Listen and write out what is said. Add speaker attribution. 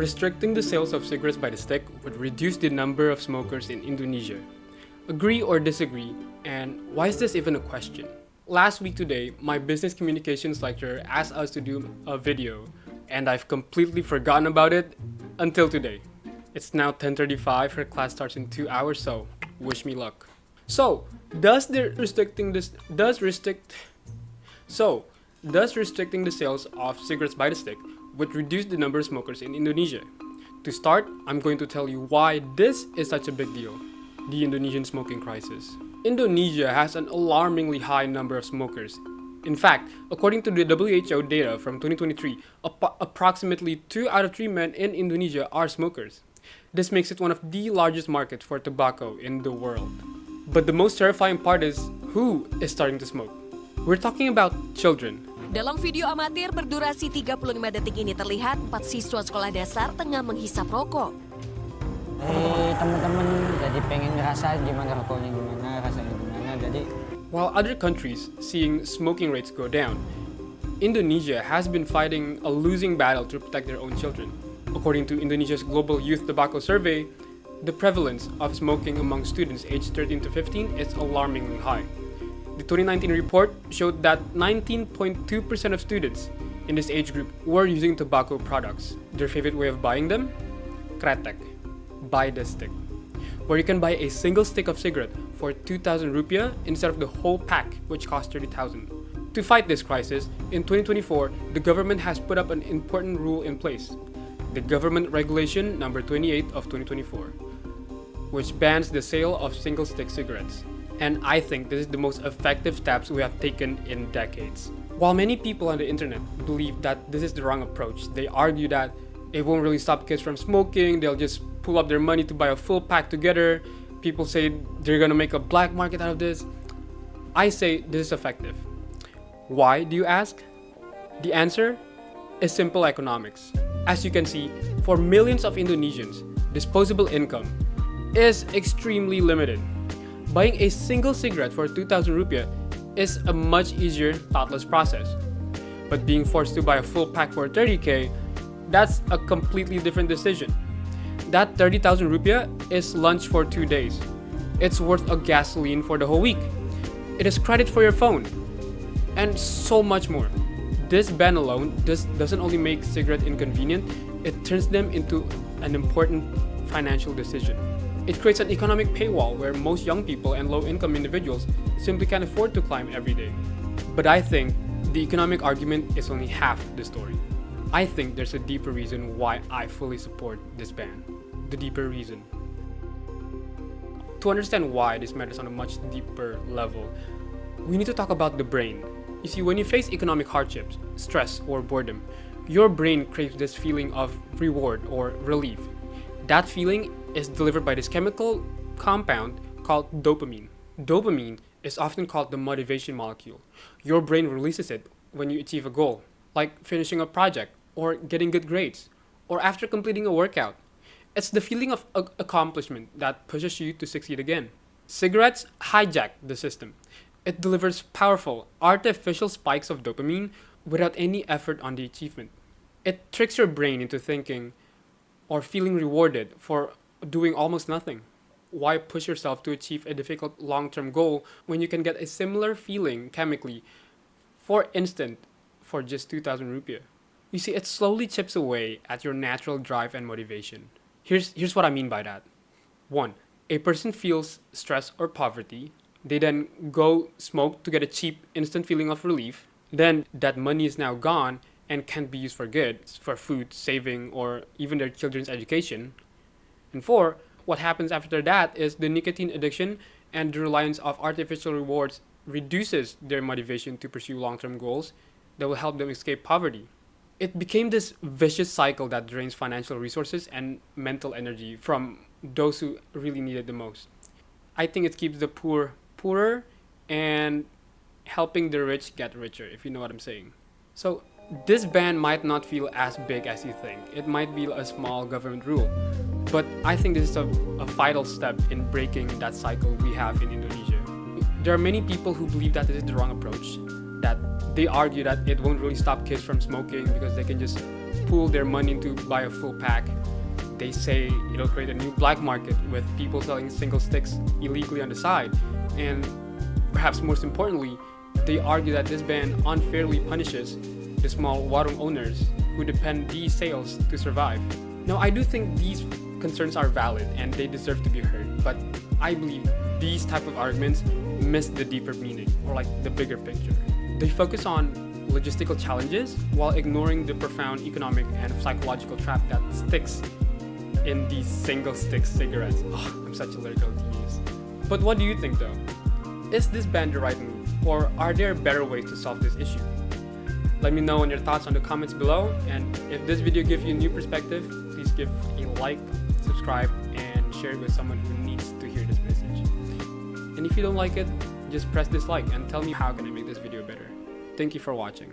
Speaker 1: Restricting the sales of cigarettes by the stick would reduce the number of smokers in Indonesia. Agree or disagree? And why is this even a question? Last week today, my business communications lecturer asked us to do a video, and I've completely forgotten about it until today. It's now 10:35, her class starts in 2 hours, so wish me luck. So, does restricting the sales of cigarettes by the stick would reduce the number of smokers in Indonesia? To start, I'm going to tell you why this is such a big deal. The Indonesian smoking crisis. Indonesia has an alarmingly high number of smokers. In fact, according to the WHO data from 2023, approximately 2 out of 3 men in Indonesia are smokers. This makes it one of the largest markets for tobacco in the world. But the most terrifying part is who is starting to smoke. We're talking about children.
Speaker 2: Dalam video amatir berdurasi 35 detik ini terlihat 4 siswa sekolah dasar tengah menghisap rokok.
Speaker 3: Teman-teman jadi pengen ngerasain gimana rokoknya gimana, rasanya gimana. Jadi
Speaker 1: while other countries seeing smoking rates go down, Indonesia has been fighting a losing battle to protect their own children. According to Indonesia's Global Youth Tobacco Survey, the prevalence of smoking among students aged 13 to 15 is alarmingly high. The 2019 report showed that 19.2% of students in this age group were using tobacco products. Their favorite way of buying them? Kretek. Buy the stick. Where you can buy a single stick of cigarette for 2,000 rupiah instead of the whole pack, which costs 30,000. To fight this crisis, in 2024, the government has put up an important rule in place. The Government Regulation Number 28 of 2024, which bans the sale of single-stick cigarettes. And I think this is the most effective steps we have taken in decades. While many people on the internet believe that this is the wrong approach, they argue that it won't really stop kids from smoking, they'll just pull up their money to buy a full pack together. People say they're gonna make a black market out of this. I say this is effective. Why, do you ask? The answer is simple economics. As you can see, for millions of Indonesians, disposable income is extremely limited. Buying a single cigarette for 2,000 rupiah is a much easier, thoughtless process. But being forced to buy a full pack for 30k, that's a completely different decision. That 30,000 rupiah is lunch for 2 days. It's worth a gasoline for the whole week. It is credit for your phone. And so much more. This ban alone doesn't only make cigarette inconvenient, it turns them into an important financial decision. It creates an economic paywall where most young people and low-income individuals simply can't afford to climb every day. But I think the economic argument is only half the story. I think there's a deeper reason why I fully support this ban. The deeper reason. To understand why this matters on a much deeper level, we need to talk about the brain. You see, when you face economic hardships, stress, or boredom, your brain craves this feeling of reward or relief. That feeling is delivered by this chemical compound called dopamine. Dopamine is often called the motivation molecule. Your brain releases it when you achieve a goal, like finishing a project, or getting good grades, or after completing a workout. It's the feeling of accomplishment that pushes you to succeed again. Cigarettes hijack the system. It delivers powerful, artificial spikes of dopamine without any effort on the achievement. It tricks your brain into thinking or feeling rewarded for doing almost nothing. Why push yourself to achieve a difficult long-term goal when you can get a similar feeling chemically, for instance, for just 2,000 rupiah? You see, it slowly chips away at your natural drive and motivation. Here's what I mean by that. 1. A person feels stress or poverty. They then go smoke to get a cheap, instant feeling of relief. Then that money is now gone and can't be used for good, for food, saving, or even their children's education. And 4, what happens after that is the nicotine addiction and the reliance of artificial rewards reduces their motivation to pursue long-term goals that will help them escape poverty. It became this vicious cycle that drains financial resources and mental energy from those who really need it the most. I think it keeps the poor poorer and helping the rich get richer, if you know what I'm saying. So this ban might not feel as big as you think. It might be a small government rule. But I think this is a vital step in breaking that cycle we have in Indonesia. There are many people who believe that this is the wrong approach, that they argue that it won't really stop kids from smoking because they can just pool their money to buy a full pack. They say it'll create a new black market with people selling single sticks illegally on the side. And perhaps most importantly, they argue that this ban unfairly punishes the small warung owners who depend these sales to survive. Now, I do think these concerns are valid and they deserve to be heard, but I believe these type of arguments miss the deeper meaning, or like the bigger picture. They focus on logistical challenges while ignoring the profound economic and psychological trap that sticks in these single stick cigarettes. Oh, I'm such a lyrical genius. But what do you think though? Is this ban the right move, or are there better ways to solve this issue? Let me know on your thoughts on the comments below, and if this video gives you a new perspective, please give a like, subscribe, and share it with someone who needs to hear this message. And if you don't like it, just press dislike and tell me how can I make this video better. Thank you for watching.